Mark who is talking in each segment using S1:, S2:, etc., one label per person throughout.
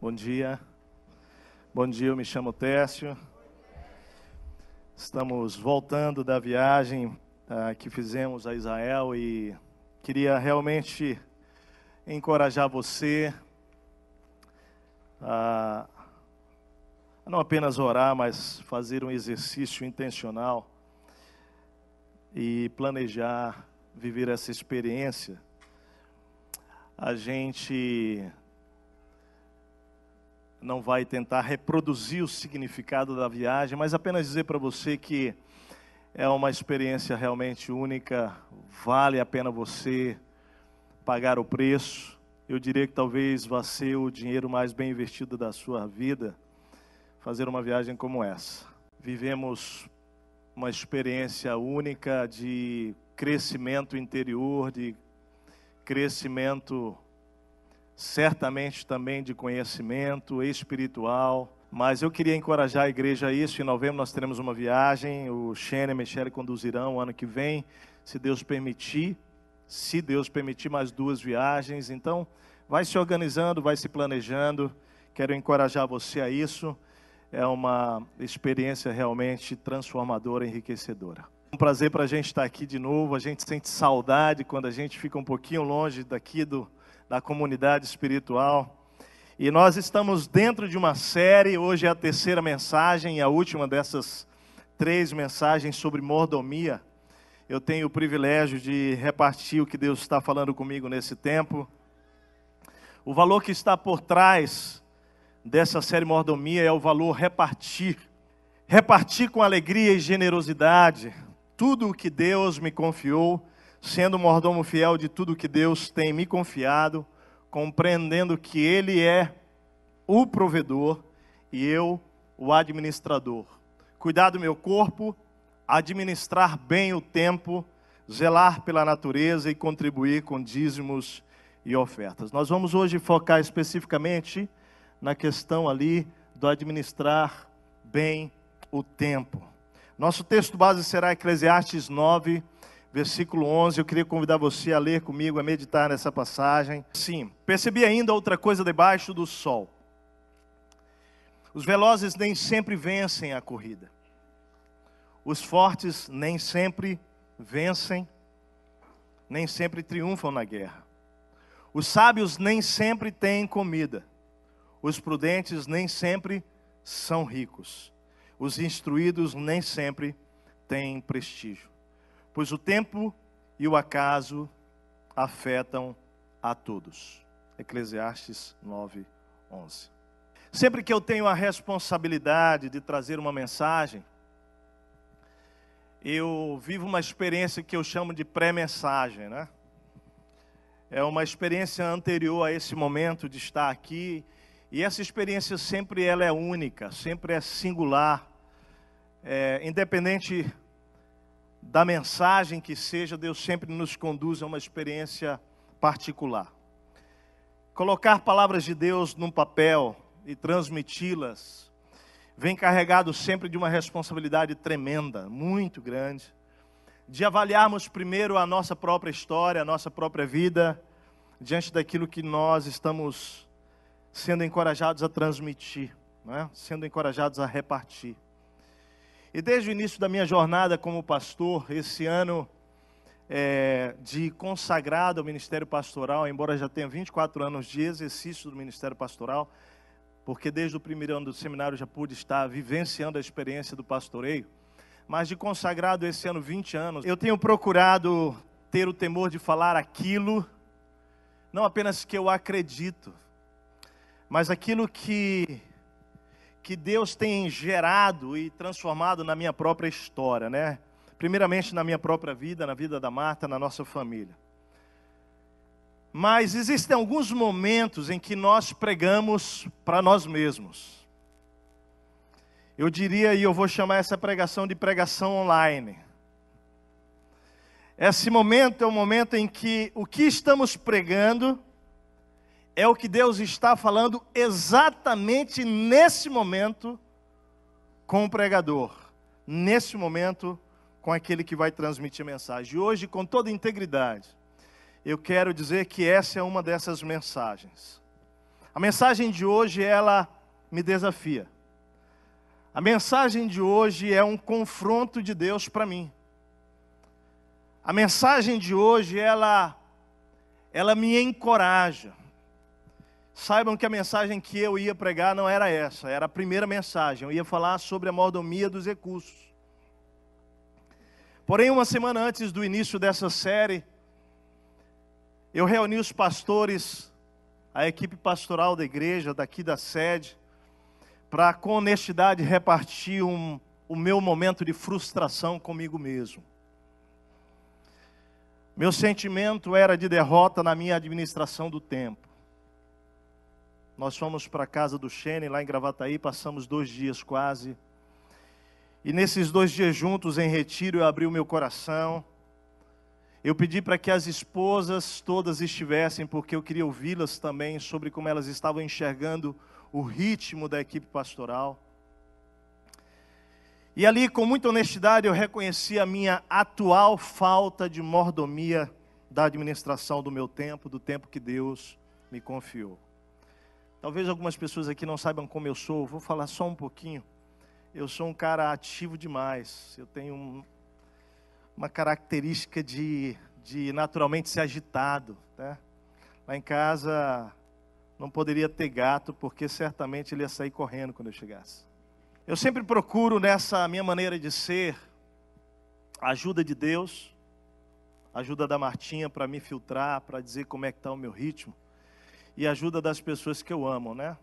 S1: Bom dia. Bom dia, eu me chamo Técio. Estamos voltando da viagem que fizemos a Israel e queria realmente encorajar você a não apenas orar, mas fazer um exercício intencional e planejar viver essa experiência. A gente não vai tentar reproduzir o significado da viagem, mas apenas dizer para você que é uma experiência realmente única, vale a pena você pagar o preço. Eu diria que talvez vá ser o dinheiro mais bem investido da sua vida, fazer uma viagem como essa. Vivemos uma experiência única de crescimento interior, de crescimento certamente também de conhecimento espiritual, mas eu queria encorajar a igreja a isso. Em novembro nós teremos uma viagem, o Shane e a Michelle conduzirão o ano que vem, se Deus permitir, mais 2 viagens. Então, vai se organizando, vai se planejando, quero encorajar você a isso. É uma experiência realmente transformadora, enriquecedora. É um prazer para a gente estar aqui de novo. A gente sente saudade quando a gente fica um pouquinho longe daqui da comunidade espiritual. E nós estamos dentro de uma série, hoje é a 3ª mensagem e a última dessas 3 mensagens sobre mordomia. Eu tenho o privilégio de repartir o que Deus está falando comigo nesse tempo. O valor que está por trás dessa série mordomia é o valor repartir. Repartir com alegria e generosidade tudo o que Deus me confiou, sendo mordomo fiel de tudo que Deus tem me confiado, compreendendo que Ele é o provedor e eu o administrador. Cuidar do meu corpo, administrar bem o tempo, zelar pela natureza e contribuir com dízimos e ofertas. Nós vamos hoje focar especificamente na questão ali do administrar bem o tempo. Nosso texto base será Eclesiastes 9, versículo 11, eu queria convidar você a ler comigo, a meditar nessa passagem. Sim, percebi ainda outra coisa debaixo do sol. Os velozes nem sempre vencem a corrida. Os fortes nem sempre vencem, nem sempre triunfam na guerra. Os sábios nem sempre têm comida. Os prudentes nem sempre são ricos. Os instruídos nem sempre têm prestígio. Pois o tempo e o acaso afetam a todos. Eclesiastes 9, 11. Sempre que eu tenho a responsabilidade de trazer uma mensagem, eu vivo uma experiência que eu chamo de pré-mensagem, né? É uma experiência anterior a esse momento de estar aqui, e essa experiência sempre ela é única, sempre é singular, independente da mensagem que seja, Deus sempre nos conduz a uma experiência particular. Colocar palavras de Deus num papel e transmiti-las vem carregado sempre de uma responsabilidade tremenda, muito grande, de avaliarmos primeiro a nossa própria história, a nossa própria vida, diante daquilo que nós estamos sendo encorajados a transmitir, né? Sendo encorajados a repartir. E desde o início da minha jornada como pastor, esse ano de consagrado ao ministério pastoral, embora já tenha 24 anos de exercício do ministério pastoral, porque desde o primeiro ano do seminário já pude estar vivenciando a experiência do pastoreio, mas de consagrado esse ano 20 anos, eu tenho procurado ter o temor de falar aquilo, não apenas que eu acredito, mas aquilo que Deus tem gerado e transformado na minha própria história, né? Primeiramente na minha própria vida, na vida da Marta, na nossa família. Mas existem alguns momentos em que nós pregamos para nós mesmos. Eu diria, e eu vou chamar essa pregação de pregação online. Esse momento é o momento em que o que estamos pregando é o que Deus está falando exatamente nesse momento com o pregador. Nesse momento com aquele que vai transmitir a mensagem. E hoje, com toda integridade, eu quero dizer que essa é uma dessas mensagens. A mensagem de hoje, ela me desafia. A mensagem de hoje é um confronto de Deus para mim. A mensagem de hoje, ela me encoraja. Saibam que a mensagem que eu ia pregar não era essa, era a primeira mensagem. Eu ia falar sobre a mordomia dos recursos. Porém, uma semana antes do início dessa série, eu reuni os pastores, a equipe pastoral da igreja, daqui da sede, para com honestidade repartir o meu momento de frustração comigo mesmo. Meu sentimento era de derrota na minha administração do tempo. Nós fomos para a casa do Xene, lá em Gravataí, passamos 2 dias quase. E nesses 2 dias juntos em retiro, eu abri o meu coração. Eu pedi para que as esposas todas estivessem, porque eu queria ouvi-las também sobre como elas estavam enxergando o ritmo da equipe pastoral. E ali, com muita honestidade, eu reconheci a minha atual falta de mordomia da administração do meu tempo, do tempo que Deus me confiou. Talvez algumas pessoas aqui não saibam como eu sou, vou falar só um pouquinho. Eu sou um cara ativo demais, eu tenho uma característica de naturalmente ser agitado, né? Lá em casa não poderia ter gato, porque certamente ele ia sair correndo quando eu chegasse. Eu sempre procuro nessa minha maneira de ser, a ajuda de Deus, a ajuda da Martinha para me filtrar, para dizer como é que está o meu ritmo. E a ajuda das pessoas que eu amo, né?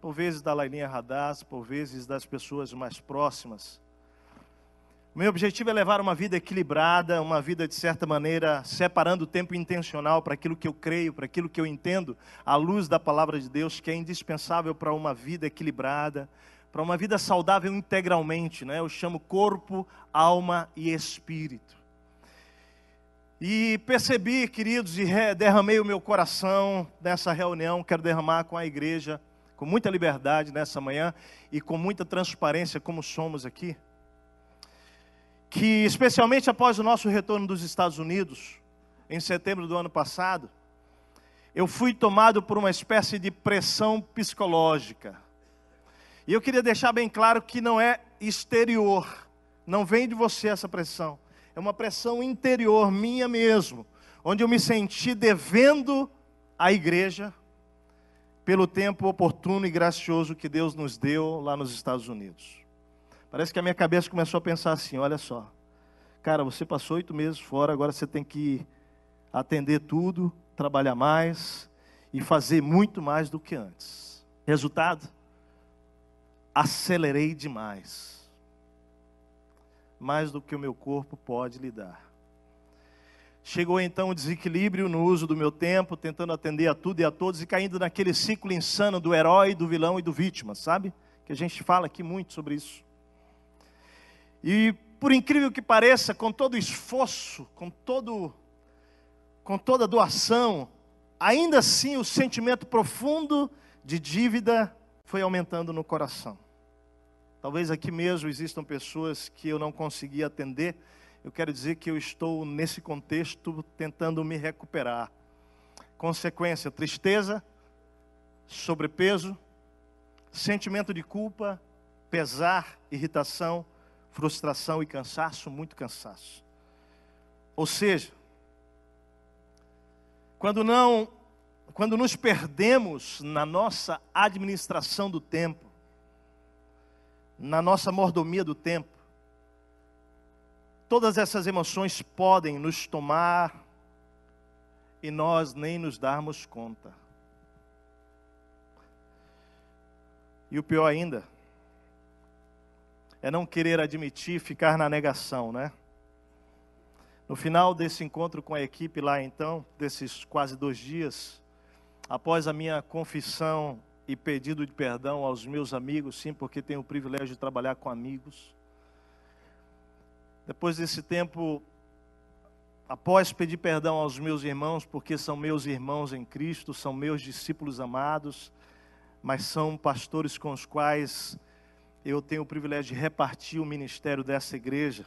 S1: Por vezes da Lailinha Radaz, por vezes das pessoas mais próximas. O meu objetivo é levar uma vida equilibrada, uma vida de certa maneira, separando o tempo intencional para aquilo que eu creio, para aquilo que eu entendo, à luz da palavra de Deus, que é indispensável para uma vida equilibrada, para uma vida saudável integralmente, né? Eu chamo corpo, alma e espírito. E percebi, queridos, e derramei o meu coração nessa reunião, quero derramar com a igreja, com muita liberdade nessa manhã e com muita transparência, como somos aqui, que especialmente após o nosso retorno dos Estados Unidos, em setembro do ano passado, eu fui tomado por uma espécie de pressão psicológica. E eu queria deixar bem claro que não é exterior, não vem de você essa pressão. É uma pressão interior minha mesmo, onde eu me senti devendo à igreja pelo tempo oportuno e gracioso que Deus nos deu lá nos Estados Unidos. Parece que a minha cabeça começou a pensar assim, olha só, cara, você passou 8 meses fora, agora você tem que atender tudo, trabalhar mais e fazer muito mais do que antes. Resultado? Acelerei demais. Mais do que o meu corpo pode lidar. Chegou então o desequilíbrio no uso do meu tempo, tentando atender a tudo e a todos, e caindo naquele ciclo insano do herói, do vilão e do vítima, sabe? Que a gente fala aqui muito sobre isso. E por incrível que pareça, com todo o esforço, com toda a doação, ainda assim o sentimento profundo de dívida foi aumentando no coração. Talvez aqui mesmo existam pessoas que eu não consegui atender. Eu quero dizer que eu estou nesse contexto tentando me recuperar. Consequência, tristeza, sobrepeso, sentimento de culpa, pesar, irritação, frustração e cansaço, muito cansaço. Ou seja, quando nos perdemos na nossa administração do tempo, na nossa mordomia do tempo, todas essas emoções podem nos tomar e nós nem nos darmos conta. E o pior ainda é não querer admitir, ficar na negação, né? No final desse encontro com a equipe lá então, desses quase 2 dias, após a minha confissão e pedido de perdão aos meus amigos, sim, porque tenho o privilégio de trabalhar com amigos. Depois desse tempo, após pedir perdão aos meus irmãos, porque são meus irmãos em Cristo, são meus discípulos amados, mas são pastores com os quais eu tenho o privilégio de repartir o ministério dessa igreja.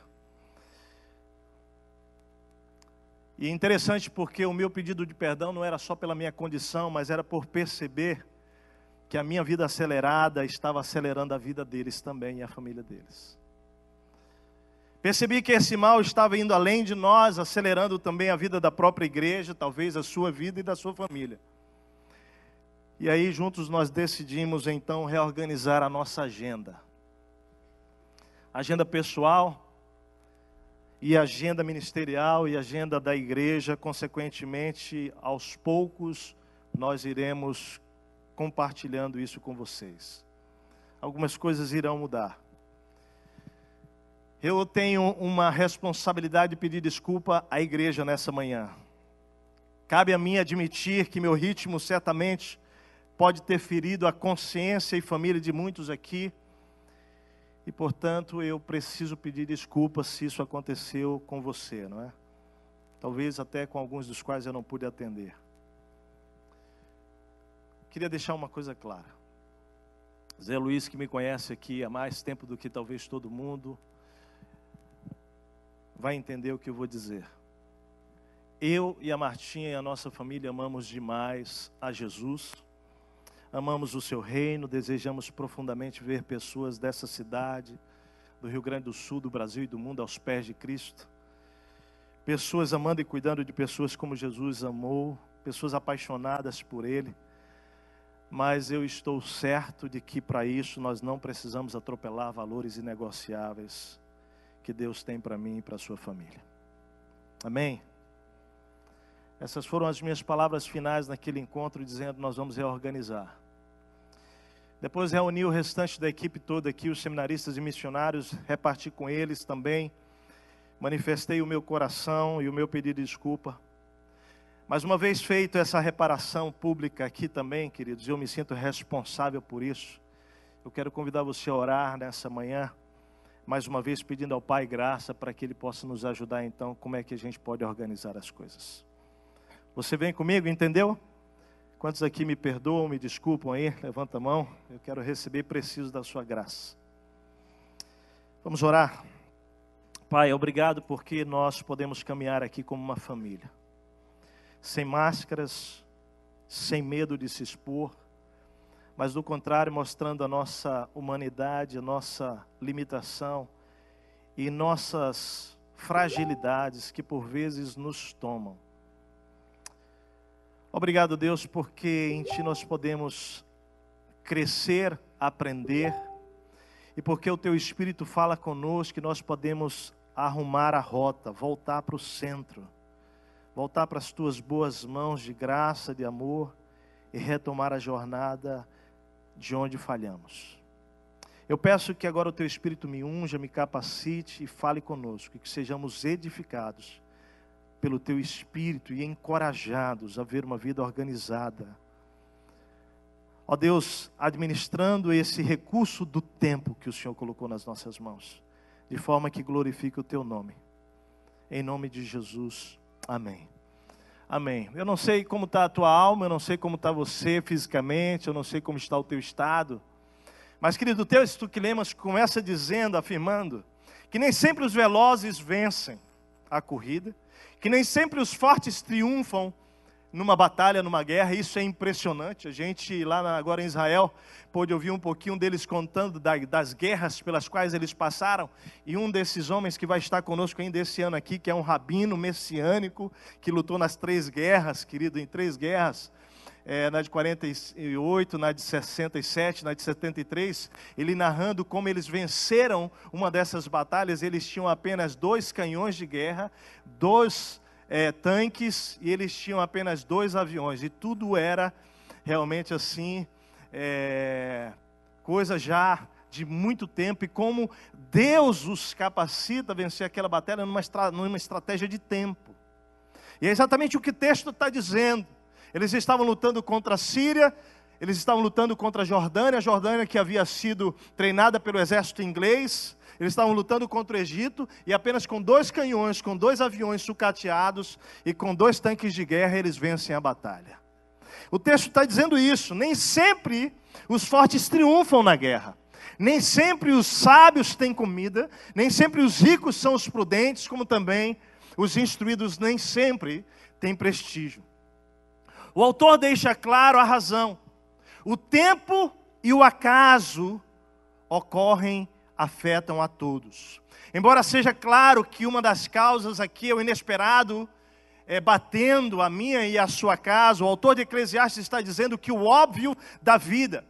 S1: E é interessante porque o meu pedido de perdão não era só pela minha condição, mas era por perceber que a minha vida acelerada estava acelerando a vida deles também e a família deles. Percebi que esse mal estava indo além de nós, acelerando também a vida da própria igreja, talvez a sua vida e da sua família. E aí juntos nós decidimos então reorganizar a nossa agenda. Agenda pessoal e agenda ministerial e agenda da igreja, consequentemente, aos poucos nós iremos compartilhando isso com vocês. Algumas coisas irão mudar. Eu tenho uma responsabilidade de pedir desculpa à igreja nessa manhã. Cabe a mim admitir que meu ritmo certamente pode ter ferido a consciência e família de muitos aqui. E, portanto, eu preciso pedir desculpas se isso aconteceu com você, não é? Talvez até com alguns dos quais eu não pude atender. Queria deixar uma coisa clara. Zé Luiz, que me conhece aqui há mais tempo do que talvez todo mundo, vai entender o que eu vou dizer. Eu e a Martinha e a nossa família amamos demais a Jesus, amamos o seu reino, desejamos profundamente ver pessoas dessa cidade, do Rio Grande do Sul, do Brasil e do mundo aos pés de Cristo. Pessoas amando e cuidando de pessoas como Jesus amou, pessoas apaixonadas por Ele. Mas eu estou certo de que para isso nós não precisamos atropelar valores inegociáveis que Deus tem para mim e para a sua família. Amém? Essas foram as minhas palavras finais naquele encontro, dizendo: nós vamos reorganizar. Depois reuni o restante da equipe toda aqui, os seminaristas e missionários, reparti com eles também, manifestei o meu coração e o meu pedido de desculpa. Mas uma vez feito essa reparação pública aqui também, queridos, eu me sinto responsável por isso. Eu quero convidar você a orar nessa manhã, mais uma vez pedindo ao Pai graça para que Ele possa nos ajudar então, como é que a gente pode organizar as coisas. Você vem comigo, entendeu? Quantos aqui me perdoam, me desculpam aí? Levanta a mão, eu quero receber, preciso da sua graça. Vamos orar. Pai, obrigado porque nós podemos caminhar aqui como uma família. Sem máscaras, sem medo de se expor, mas do contrário, mostrando a nossa humanidade, a nossa limitação e nossas fragilidades que por vezes nos tomam. Obrigado, Deus, porque em Ti nós podemos crescer, aprender, e porque o Teu Espírito fala conosco que nós podemos arrumar a rota, voltar para o centro, voltar para as Tuas boas mãos de graça, de amor, e retomar a jornada de onde falhamos. Eu peço que agora o Teu Espírito me unja, me capacite e fale conosco, e que sejamos edificados pelo Teu Espírito e encorajados a ver uma vida organizada. Ó Deus, administrando esse recurso do tempo que o Senhor colocou nas nossas mãos, de forma que glorifique o Teu nome. Em nome de Jesus, amém. Amém. Eu não sei como está a tua alma, eu não sei como está você fisicamente, eu não sei como está o teu estado. Mas, querido, o texto que lemos começa dizendo, afirmando, que nem sempre os velozes vencem a corrida, que nem sempre os fortes triunfam numa batalha, numa guerra. Isso é impressionante. A gente lá agora em Israel pôde ouvir um pouquinho deles contando das guerras pelas quais eles passaram. E um desses homens que vai estar conosco ainda esse ano aqui, que é um rabino messiânico, que lutou nas 3 guerras, querido, em 3 guerras, na de 48, na de 67, na de 73, ele narrando como eles venceram uma dessas batalhas. Eles tinham apenas 2 canhões de guerra, 2 tanques, e eles tinham apenas 2 aviões, e tudo era realmente assim, coisa já de muito tempo, e como Deus os capacita a vencer aquela batalha numa estratégia de tempo. E é exatamente o que o texto está dizendo. Eles estavam lutando contra a Síria, eles estavam lutando contra a Jordânia que havia sido treinada pelo exército inglês. Eles estavam lutando contra o Egito, e apenas com 2 canhões, com 2 aviões sucateados e com 2 tanques de guerra, eles vencem a batalha. O texto está dizendo isso. Nem sempre os fortes triunfam na guerra. Nem sempre os sábios têm comida, nem sempre os ricos são os prudentes, como também os instruídos nem sempre têm prestígio. O autor deixa claro a razão. O tempo e o acaso afetam a todos. Embora seja claro que uma das causas aqui é o inesperado, batendo a minha e a sua casa, o autor de Eclesiastes está dizendo que o óbvio da vida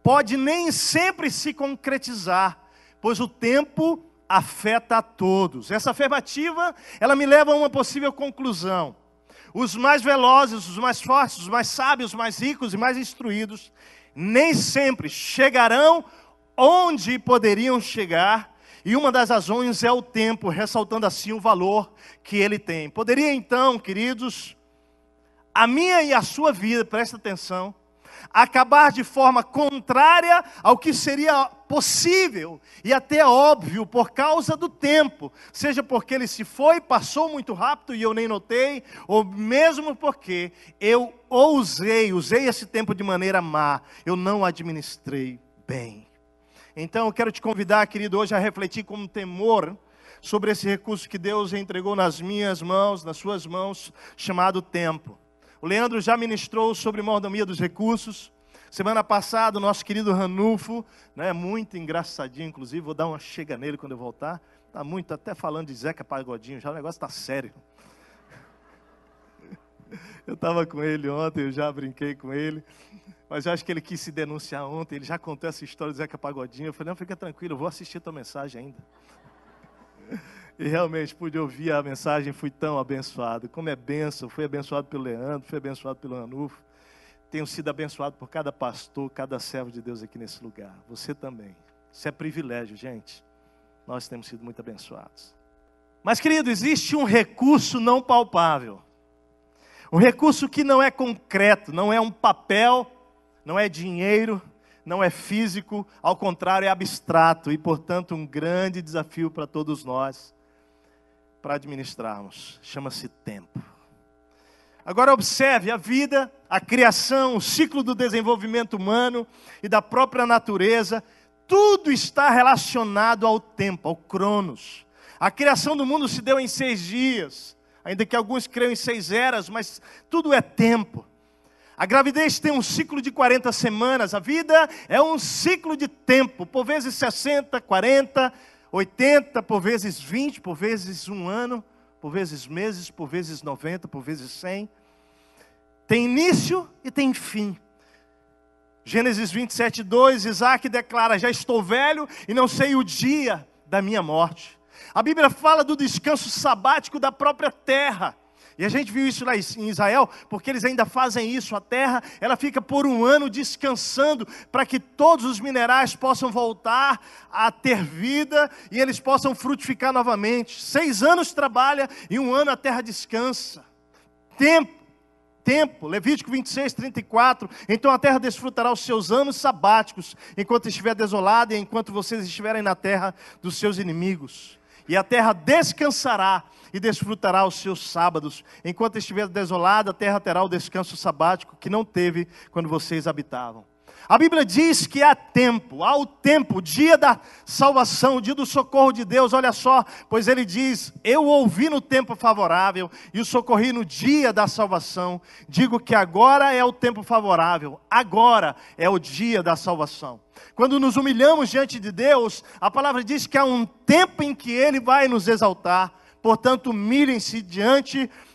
S1: pode nem sempre se concretizar, pois o tempo afeta a todos. Essa afirmativa, ela me leva a uma possível conclusão. Os mais velozes, os mais fortes, os mais sábios, os mais ricos e mais instruídos, nem sempre chegarão onde poderiam chegar, e uma das razões é o tempo, ressaltando assim o valor que ele tem. Poderia então, queridos, a minha e a sua vida, presta atenção, acabar de forma contrária ao que seria possível e até óbvio por causa do tempo, seja porque ele se foi, passou muito rápido e eu nem notei, ou mesmo porque eu usei esse tempo de maneira má, eu não administrei bem. Então eu quero te convidar, querido, hoje a refletir com temor sobre esse recurso que Deus entregou nas minhas mãos, nas suas mãos, chamado tempo. O Leandro já ministrou sobre mordomia dos recursos. Semana passada, o nosso querido Ranulfo, muito engraçadinho, inclusive, vou dar uma chega nele quando eu voltar. Está muito, até falando de Zeca Pagodinho, já o negócio está sério. Eu estava com ele ontem, eu já brinquei com ele, mas eu acho que ele quis se denunciar ontem, ele já contou essa história do Zeca Pagodinho. Eu falei, não, fica tranquilo, eu vou assistir a tua mensagem ainda. E realmente pude ouvir a mensagem, fui tão abençoado. Como é bênção, fui abençoado pelo Leandro, fui abençoado pelo Ranulfo. Tenho sido abençoado por cada pastor, cada servo de Deus aqui nesse lugar. Você também. Isso é privilégio, gente. Nós temos sido muito abençoados. Mas, querido, existe um recurso não palpável. Um recurso que não é concreto, não é um papel, não é dinheiro, não é físico, ao contrário, é abstrato e, portanto, um grande desafio para todos nós, para administrarmos. Chama-se tempo. Agora observe, a vida, a criação, o ciclo do desenvolvimento humano e da própria natureza, tudo está relacionado ao tempo, ao cronos. A criação do mundo se deu em 6 dias, ainda que alguns creiam em 6 eras, mas tudo é tempo. A gravidez tem um ciclo de 40 semanas, a vida é um ciclo de tempo, por vezes 60, 40, 80, por vezes 20, por vezes 1 ano, por vezes meses, por vezes 90, por vezes 100. Tem início e tem fim. Gênesis 27, 2, Isaac declara, já estou velho e não sei o dia da minha morte. A Bíblia fala do descanso sabático da própria terra. E a gente viu isso lá em Israel, porque eles ainda fazem isso. A terra, ela fica por 1 ano descansando, para que todos os minerais possam voltar a ter vida, e eles possam frutificar novamente. 6 anos trabalha, e 1 ano a terra descansa. Tempo, Levítico 26, 34, então a terra desfrutará os seus anos sabáticos, enquanto estiver desolada, e enquanto vocês estiverem na terra dos seus inimigos. E a terra descansará, e desfrutará os seus sábados. Enquanto estiver desolada, a terra terá o descanso sabático que não teve quando vocês habitavam. A Bíblia diz que há o tempo, o dia da salvação, o dia do socorro de Deus. Olha só, pois ele diz, eu ouvi no tempo favorável e o socorri no dia da salvação. Digo que agora é o tempo favorável, agora é o dia da salvação. Quando nos humilhamos diante de Deus, a palavra diz que há um tempo em que Ele vai nos exaltar. Portanto, humilhem-se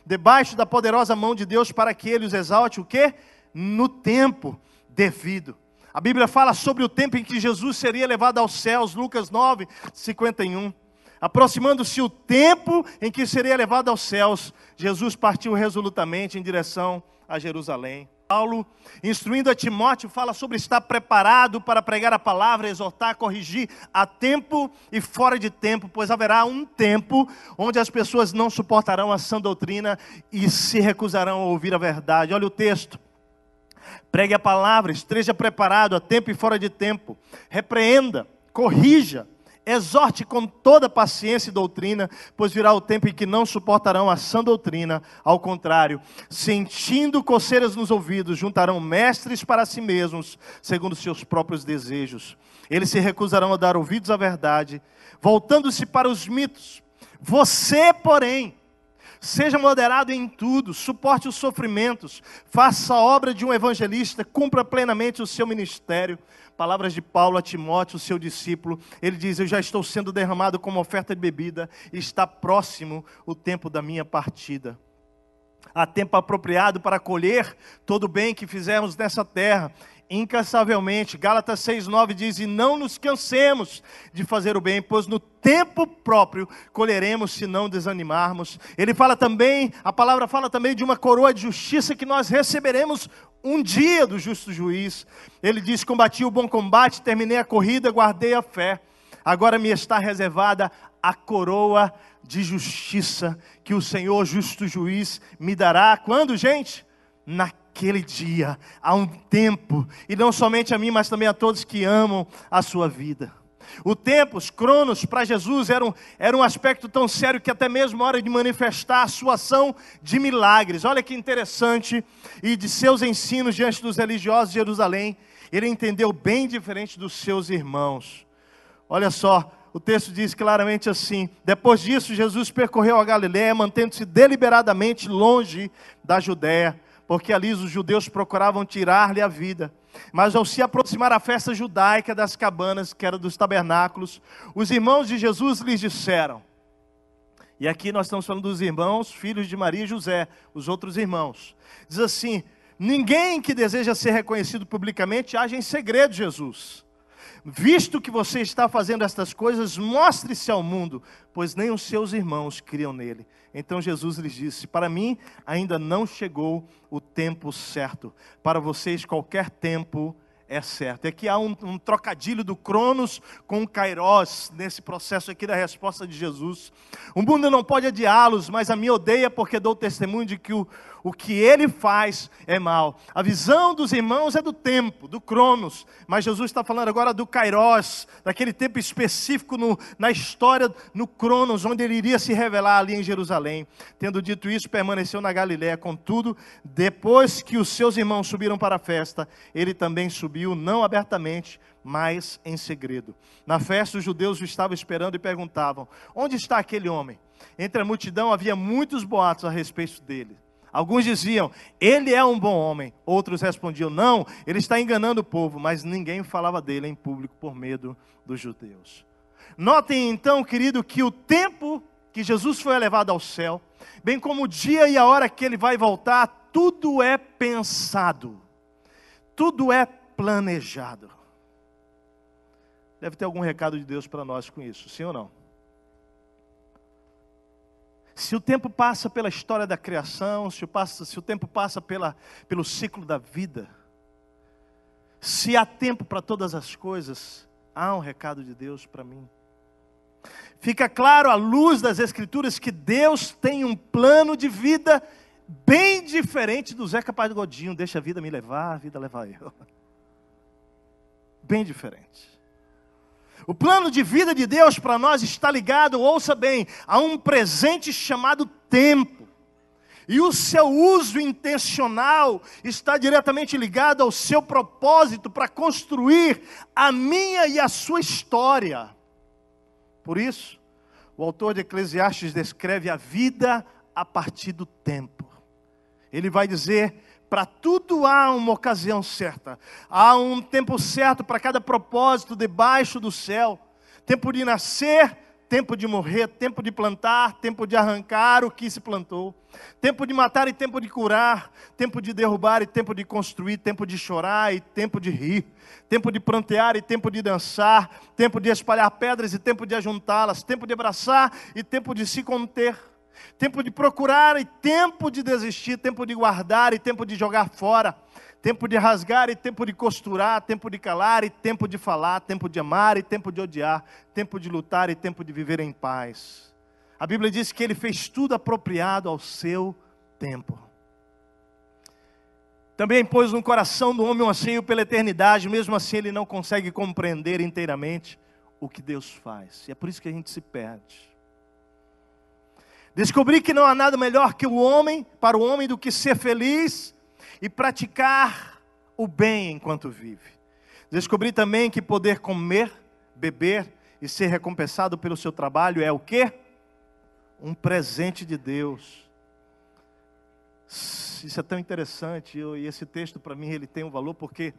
S1: debaixo da poderosa mão de Deus, para que Ele os exalte, o quê? No tempo devido. A Bíblia fala sobre o tempo em que Jesus seria levado aos céus, Lucas 9, 51. Aproximando-se o tempo em que seria levado aos céus, Jesus partiu resolutamente em direção a Jerusalém. Paulo, instruindo a Timóteo, fala sobre estar preparado para pregar a palavra, exortar, corrigir a tempo e fora de tempo, pois haverá um tempo onde as pessoas não suportarão a sã doutrina e se recusarão a ouvir a verdade. Olha o texto. Pregue a palavra, esteja preparado a tempo e fora de tempo. Repreenda, corrija, exorte com toda paciência e doutrina, pois virá o tempo em que não suportarão a sã doutrina. Ao contrário, sentindo coceiras nos ouvidos, juntarão mestres para si mesmos, segundo seus próprios desejos. Eles se recusarão a dar ouvidos à verdade, voltando-se para os mitos. Você, porém, Seja moderado em tudo, suporte os sofrimentos, faça a obra de um evangelista, cumpra plenamente o seu ministério. Palavras de Paulo a Timóteo, seu discípulo. Ele diz: eu já estou sendo derramado como oferta de bebida, e está próximo o tempo da minha partida. Há tempo apropriado para colher todo o bem que fizemos nessa terra, incansavelmente. Gálatas 6,9 diz: e não nos cansemos de fazer o bem, pois no tempo próprio colheremos se não desanimarmos. Ele fala também, a palavra fala também de uma coroa de justiça que nós receberemos um dia do justo juiz. Ele diz: combati o bom combate, terminei a corrida, guardei a fé. Agora me está reservada a coroa de justiça, que o Senhor justo juiz me dará. Quando, gente? Naquele dia, há um tempo, e não somente a mim, mas também a todos que amam a sua vida. O tempo, os cronos, para Jesus era um aspecto tão sério que até mesmo a hora de manifestar a sua ação de milagres. Olha que interessante, e de seus ensinos diante dos religiosos de Jerusalém, ele entendeu bem diferente dos seus irmãos. Olha só, o texto diz claramente assim: depois disso Jesus percorreu a Galiléia, mantendo-se deliberadamente longe da Judéia, porque ali os judeus procuravam tirar-lhe a vida. Mas ao se aproximar a festa judaica das cabanas, que era dos tabernáculos, os irmãos de Jesus lhes disseram, e aqui nós estamos falando dos irmãos, filhos de Maria e José, os outros irmãos, diz assim: ninguém que deseja ser reconhecido publicamente age em segredo, Jesus. Visto que você está fazendo estas coisas, mostre-se ao mundo, pois nem os seus irmãos criam nele. Então Jesus lhes disse: para mim ainda não chegou o tempo certo, para vocês qualquer tempo é certo. Aqui há um trocadilho do Cronos com o Kairos, nesse processo aqui da resposta de Jesus. O mundo não pode adiá-los, mas a mim odeia, porque dou testemunho de que o que ele faz é mal. A visão dos irmãos é do tempo, do Cronos, mas Jesus está falando agora do Kairos, daquele tempo específico na história, no Cronos, onde ele iria se revelar ali em Jerusalém. Tendo dito isso, permaneceu na Galiléia. Contudo, depois que os seus irmãos subiram para a festa, ele também subiu, não abertamente, mas em segredo. Na festa, os judeus o estavam esperando e perguntavam: onde está aquele homem? Entre a multidão havia muitos boatos a respeito dele. Alguns diziam: ele é um bom homem. Outros respondiam: não, ele está enganando o povo. Mas ninguém falava dele em público por medo dos judeus. Notem então, querido, que o tempo que Jesus foi elevado ao céu, bem como o dia e a hora que ele vai voltar, tudo é pensado, tudo é planejado. Deve ter algum recado de Deus para nós com isso, sim ou não? Se o tempo passa pela história da criação, se o tempo passa pelo ciclo da vida, se há tempo para todas as coisas, há um recado de Deus para mim. Fica claro à luz das Escrituras que Deus tem um plano de vida bem diferente do Zeca Pagodinho. Deixa a vida me levar, a vida levar eu. Bem diferente. O plano de vida de Deus para nós está ligado, ouça bem, a um presente chamado tempo. E o seu uso intencional está diretamente ligado ao seu propósito para construir a minha e a sua história. Por isso, o autor de Eclesiastes descreve a vida a partir do tempo. Ele vai dizer: para tudo há uma ocasião certa, há um tempo certo para cada propósito debaixo do céu. Tempo de nascer, tempo de morrer, tempo de plantar, tempo de arrancar o que se plantou, tempo de matar e tempo de curar, tempo de derrubar e tempo de construir, tempo de chorar e tempo de rir, tempo de prantear e tempo de dançar, tempo de espalhar pedras e tempo de ajuntá-las, tempo de abraçar e tempo de se conter, tempo de procurar e tempo de desistir, tempo de guardar e tempo de jogar fora, tempo de rasgar e tempo de costurar, tempo de calar e tempo de falar, tempo de amar e tempo de odiar, tempo de lutar e tempo de viver em paz. A Bíblia diz que ele fez tudo apropriado ao seu tempo. Também pôs no coração do homem um anseio pela eternidade, mesmo assim ele não consegue compreender inteiramente o que Deus faz. E é por isso que a gente se perde. Descobri que não há nada melhor que para o homem do que ser feliz e praticar o bem enquanto vive. Descobri também que poder comer, beber e ser recompensado pelo seu trabalho é o quê? Um presente de Deus. Isso é tão interessante, e esse texto para mim ele tem um valor, porque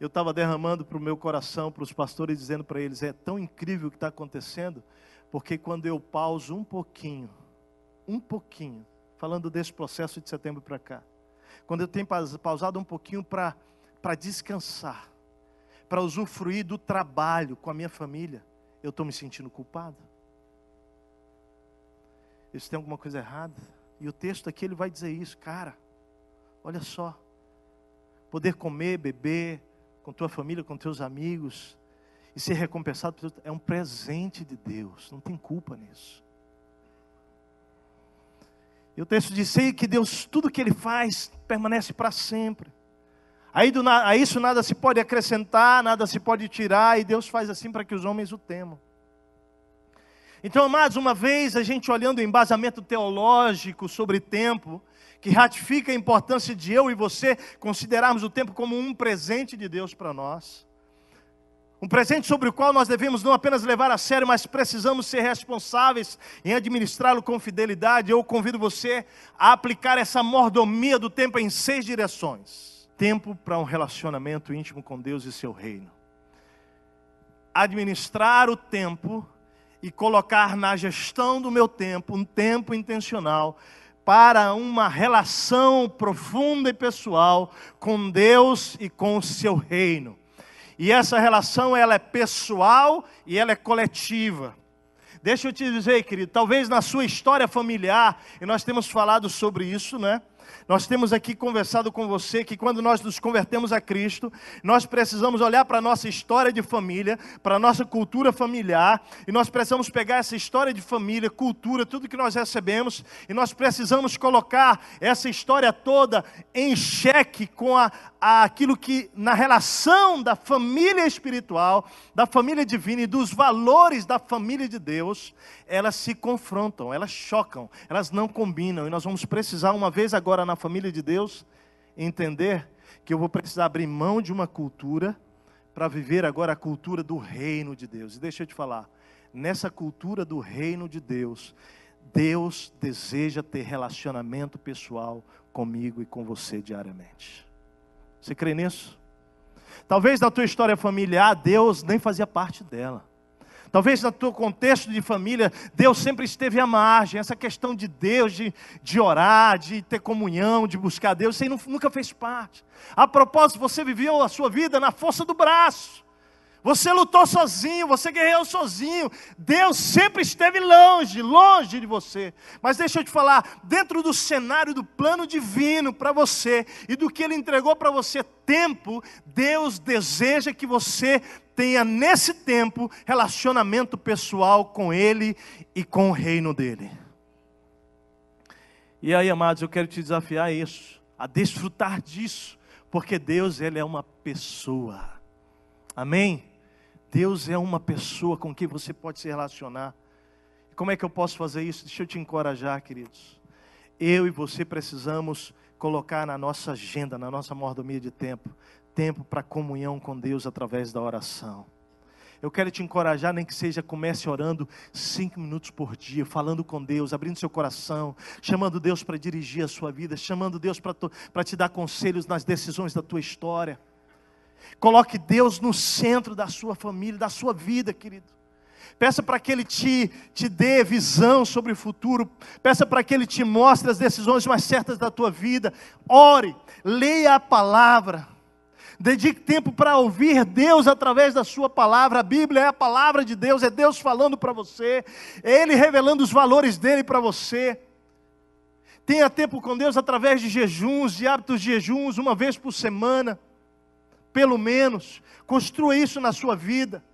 S1: eu estava derramando para o meu coração, para os pastores, dizendo para eles, é tão incrível o que está acontecendo, porque quando eu pauso um pouquinho, falando desse processo de setembro para cá, quando eu tenho pausado um pouquinho para descansar, para usufruir do trabalho com a minha família, eu estou me sentindo culpado. Isso tem alguma coisa errada? E o texto aqui ele vai dizer isso, cara, olha só, poder comer, beber, com tua família, com teus amigos, e ser recompensado por Deus, é um presente de Deus, não tem culpa nisso. E o texto diz, sei que Deus, tudo que Ele faz, permanece para sempre. A isso nada se pode acrescentar, nada se pode tirar, e Deus faz assim para que os homens o temam. Então, amados, uma vez a gente olhando o embasamento teológico sobre tempo, que ratifica a importância de eu e você considerarmos o tempo como um presente de Deus para nós. Um presente sobre o qual nós devemos não apenas levar a sério, mas precisamos ser responsáveis em administrá-lo com fidelidade. Eu convido você a aplicar essa mordomia do tempo em 6 direções. Tempo para um relacionamento íntimo com Deus e seu reino. Administrar o tempo e colocar na gestão do meu tempo, um tempo intencional, para uma relação profunda e pessoal com Deus e com o seu reino. E essa relação, ela é pessoal e ela é coletiva. Deixa eu te dizer, querido, talvez na sua história familiar, e nós temos falado sobre isso, né? Nós temos aqui conversado com você que quando nós nos convertemos a Cristo, nós precisamos olhar para a nossa história de família, para a nossa cultura familiar, e nós precisamos pegar essa história de família, cultura, tudo que nós recebemos, e nós precisamos colocar essa história toda em xeque com aquilo que na relação da família espiritual, da família divina e dos valores da família de Deus, elas se confrontam, elas chocam, elas não combinam, e nós vamos precisar uma vez agora na família de Deus, entender que eu vou precisar abrir mão de uma cultura para viver agora a cultura do reino de Deus. E deixa eu te falar, nessa cultura do reino de Deus, Deus deseja ter relacionamento pessoal comigo e com você diariamente. Você crê nisso? Talvez na tua história familiar, Deus nem fazia parte dela. Talvez no teu contexto de família, Deus sempre esteve à margem. Essa questão de Deus, de orar, de ter comunhão, de buscar Deus, isso aí nunca fez parte. A propósito, você viveu a sua vida na força do braço. Você lutou sozinho, você guerreou sozinho. Deus sempre esteve longe de você. Mas deixa eu te falar, dentro do cenário do plano divino para você e do que Ele entregou para você, tempo, Deus deseja que você tenha nesse tempo relacionamento pessoal com Ele e com o reino dEle. E aí, amados, eu quero te desafiar a isso, a desfrutar disso, porque Deus, Ele é uma pessoa. Amém? Deus é uma pessoa com quem você pode se relacionar. Como é que eu posso fazer isso? Deixa eu te encorajar, queridos. Eu e você precisamos colocar na nossa agenda, na nossa mordomia de tempo, tempo para comunhão com Deus através da oração. Eu quero te encorajar, nem que seja, comece orando 5 minutos por dia, falando com Deus, abrindo seu coração, chamando Deus para dirigir a sua vida, chamando Deus para te dar conselhos nas decisões da tua história. Coloque Deus no centro da sua família, da sua vida, querido. Peça para que Ele te dê visão sobre o futuro. Peça para que Ele te mostre as decisões mais certas da tua vida. Ore, leia a palavra. Dedique tempo para ouvir Deus através da sua palavra. A Bíblia é a palavra de Deus, é Deus falando para você, é Ele revelando os valores dEle para você. Tenha tempo com Deus através de jejuns, de hábitos de jejuns, uma vez por semana. Pelo menos, construa isso na sua vida.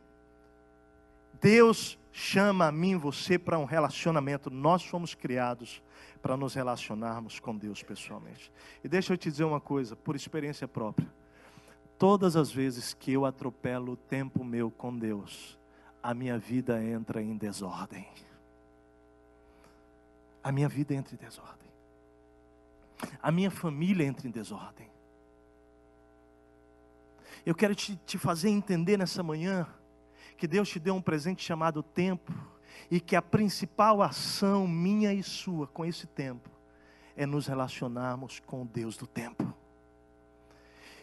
S1: Deus chama a mim e você para um relacionamento. Nós fomos criados para nos relacionarmos com Deus pessoalmente. E deixa eu te dizer uma coisa, por experiência própria. Todas as vezes que eu atropelo o tempo meu com Deus, a minha vida entra em desordem. A minha vida entra em desordem. A minha família entra em desordem. Eu quero te fazer entender nessa manhã que Deus te deu um presente chamado tempo e que a principal ação minha e sua com esse tempo é nos relacionarmos com o Deus do tempo.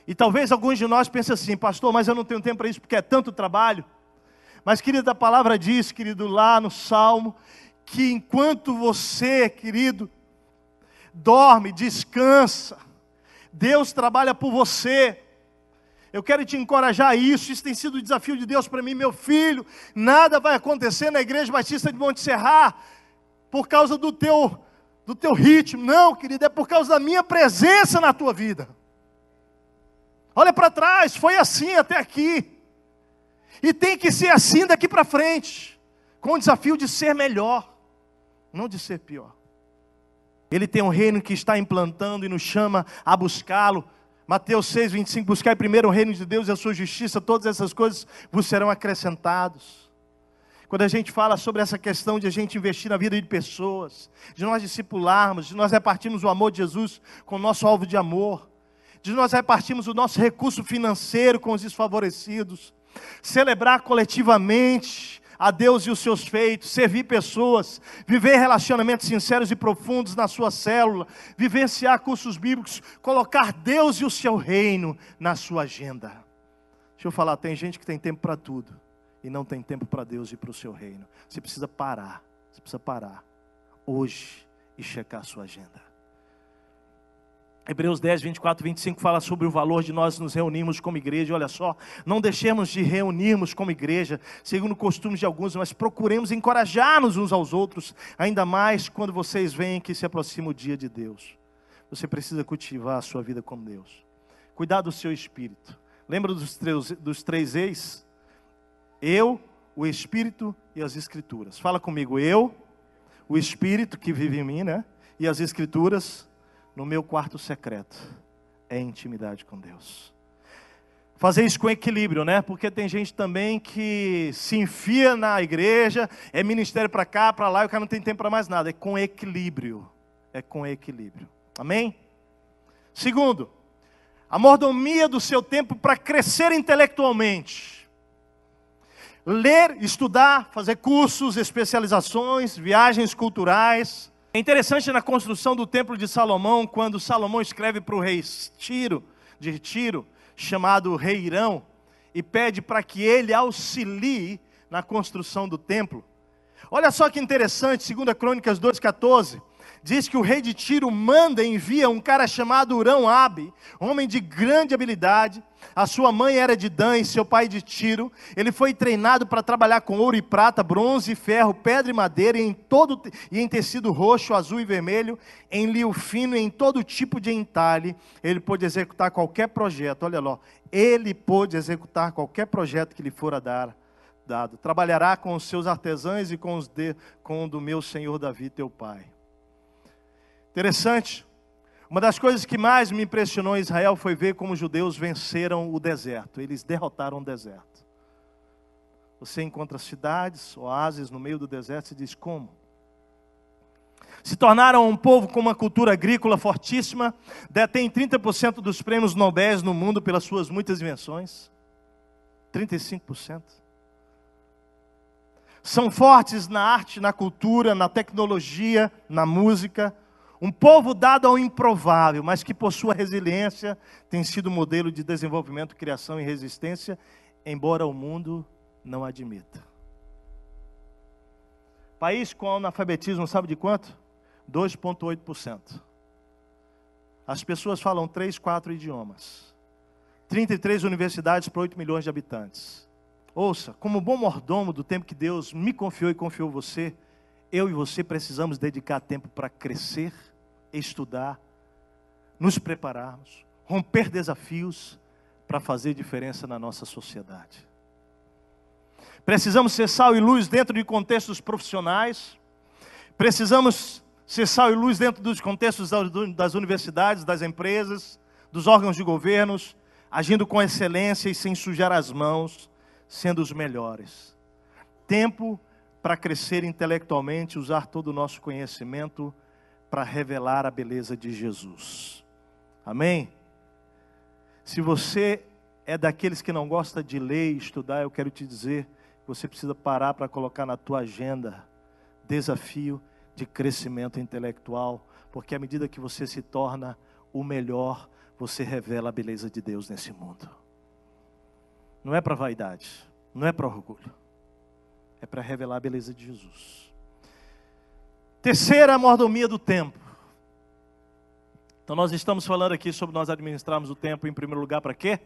S1: E talvez alguns de nós pensem assim: pastor, mas eu não tenho tempo para isso porque é tanto trabalho. Mas, querido, a palavra diz, querido, lá no Salmo, que enquanto você, querido, dorme, descansa, Deus trabalha por você. Eu quero te encorajar a isso. Isso tem sido o desafio de Deus para mim, meu filho. Nada vai acontecer na Igreja Batista de Monte Serra por causa do teu ritmo. Não, querido, é por causa da minha presença na tua vida. Olha para trás, foi assim até aqui. E tem que ser assim daqui para frente. Com o desafio de ser melhor, não de ser pior. Ele tem um reino que está implantando e nos chama a buscá-lo. Mateus 6, 25, buscai primeiro o reino de Deus e a sua justiça, todas essas coisas vos serão acrescentadas. Quando a gente fala sobre essa questão de a gente investir na vida de pessoas, de nós discipularmos, de nós repartirmos o amor de Jesus com o nosso alvo de amor, de nós repartirmos o nosso recurso financeiro com os desfavorecidos, celebrar coletivamente a Deus e os seus feitos, servir pessoas, viver relacionamentos sinceros e profundos na sua célula, vivenciar cursos bíblicos, colocar Deus e o seu reino na sua agenda. Deixa eu falar, tem gente que tem tempo para tudo e não tem tempo para Deus e para o seu reino. Você precisa parar hoje e checar a sua agenda. Hebreus 10, 24, 25 fala sobre o valor de nós nos reunirmos como igreja. Olha só, não deixemos de reunirmos como igreja, segundo o costume de alguns, mas procuremos encorajar-nos uns aos outros, ainda mais quando vocês veem que se aproxima o dia de Deus. Você precisa cultivar a sua vida com Deus. Cuidar do seu espírito. Lembra dos três eis? Eu, o Espírito e as Escrituras. Fala comigo, eu, o Espírito que vive em mim, né? E as Escrituras no meu quarto secreto. É intimidade com Deus. Fazer isso com equilíbrio, né? Porque tem gente também que se enfia na igreja, é ministério para cá, para lá, e o cara não tem tempo para mais nada. É com equilíbrio. É com equilíbrio. Amém? Segundo, a mordomia do seu tempo para crescer intelectualmente. Ler, estudar, fazer cursos, especializações, viagens culturais. É interessante na construção do templo de Salomão, quando Salomão escreve para o rei de Tiro, chamado rei Irão, e pede para que ele auxilie na construção do templo. Olha só que interessante, 2 Crônicas 2,14, diz que o rei de Tiro envia um cara chamado Hurão-Abi, homem de grande habilidade. A sua mãe era de Dan e seu pai de Tiro. Ele foi treinado para trabalhar com ouro e prata, bronze e ferro, pedra e madeira, e em tecido roxo, azul e vermelho, em liu fino e em todo tipo de entalhe. Ele pôde executar qualquer projeto, olha lá, ele pôde executar qualquer projeto que lhe fora dado. Trabalhará com os seus artesãos e com o do meu senhor Davi, teu pai. Interessante. Uma das coisas que mais me impressionou em Israel foi ver como os judeus venceram o deserto. Eles derrotaram o deserto. Você encontra cidades, oásis no meio do deserto e diz como? Se tornaram um povo com uma cultura agrícola fortíssima, detém 30% dos prêmios Nobel no mundo pelas suas muitas invenções. 35%. São fortes na arte, na cultura, na tecnologia, na música. Um povo dado ao improvável, mas que por sua resiliência tem sido modelo de desenvolvimento, criação e resistência, embora o mundo não admita. País com analfabetismo, sabe de quanto? 2,8%. As pessoas falam 3, 4 idiomas. 33 universidades para 8 milhões de habitantes. Ouça, como bom mordomo do tempo que Deus me confiou e confiou você, eu e você precisamos dedicar tempo para crescer, estudar, nos prepararmos, romper desafios para fazer diferença na nossa sociedade. Precisamos ser sal e luz dentro de contextos profissionais, precisamos ser sal e luz dentro dos contextos das universidades, das empresas, dos órgãos de governos, agindo com excelência e sem sujar as mãos, sendo os melhores. Tempo para crescer intelectualmente, usar todo o nosso conhecimento para revelar a beleza de Jesus. Amém? Se você é daqueles que não gosta de ler e estudar, eu quero te dizer que você precisa parar para colocar na tua agenda desafio de crescimento intelectual, Porque à medida que você se torna o melhor, você revela a beleza de Deus nesse mundo. Não é para vaidade, não é para orgulho. É para revelar a beleza de Jesus. Terceira, a mordomia do tempo. Então nós estamos falando aqui sobre nós administrarmos o tempo em primeiro lugar para quê?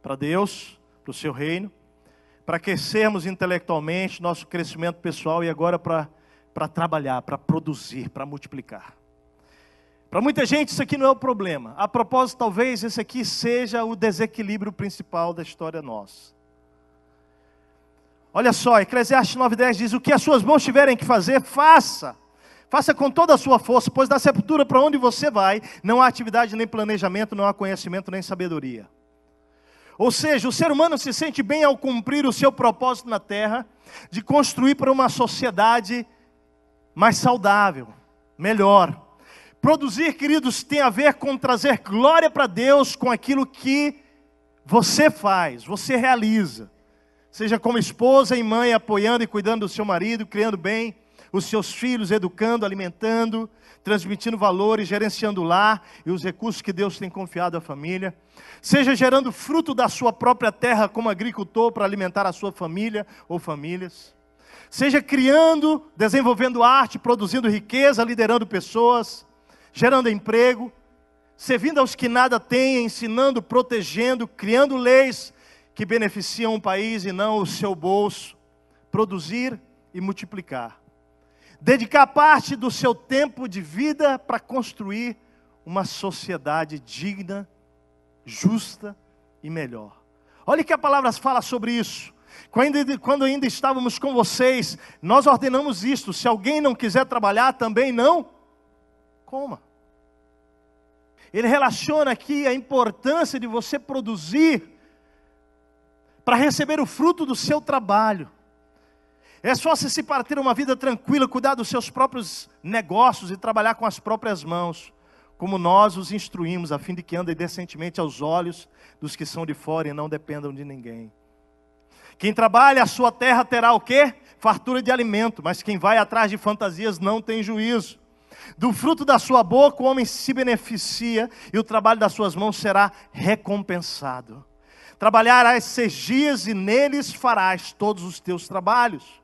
S1: Para Deus, para o seu reino, para crescermos intelectualmente, nosso crescimento pessoal e agora para trabalhar, para produzir, para multiplicar. Para muita gente isso aqui não é o problema. A propósito, talvez esse aqui seja o desequilíbrio principal da história nossa. Olha só, Eclesiastes 9:10 diz: o que as suas mãos tiverem que fazer, faça. Faça com toda a sua força, pois da sepultura para onde você vai, não há atividade nem planejamento, não há conhecimento nem sabedoria. Ou seja, o ser humano se sente bem ao cumprir o seu propósito na terra, de construir para uma sociedade mais saudável, melhor. Produzir, queridos, tem a ver com trazer glória para Deus com aquilo que você faz, você realiza. Seja como esposa e mãe, apoiando e cuidando do seu marido, criando bem os seus filhos, educando, alimentando, transmitindo valores, gerenciando o lar e os recursos que Deus tem confiado à família. Seja gerando fruto da sua própria terra como agricultor para alimentar a sua família ou famílias. Seja criando, desenvolvendo arte, produzindo riqueza, liderando pessoas, gerando emprego, servindo aos que nada têm, ensinando, protegendo, criando leis que beneficiam o país e não o seu bolso. Produzir e multiplicar. Dedicar parte do seu tempo de vida para construir uma sociedade digna, justa e melhor. Olha que a palavra fala sobre isso. Quando ainda estávamos com vocês, nós ordenamos isto: se alguém não quiser trabalhar, também não coma. Ele relaciona aqui a importância de você produzir para receber o fruto do seu trabalho. É só se para ter uma vida tranquila, cuidar dos seus próprios negócios e trabalhar com as próprias mãos, como nós os instruímos, a fim de que andem decentemente aos olhos dos que são de fora e não dependam de ninguém. Quem trabalha a sua terra terá o quê? Fartura de alimento, mas quem vai atrás de fantasias não tem juízo. Do fruto da sua boca o homem se beneficia e o trabalho das suas mãos será recompensado. Trabalharás 6 dias e neles farás todos os teus trabalhos.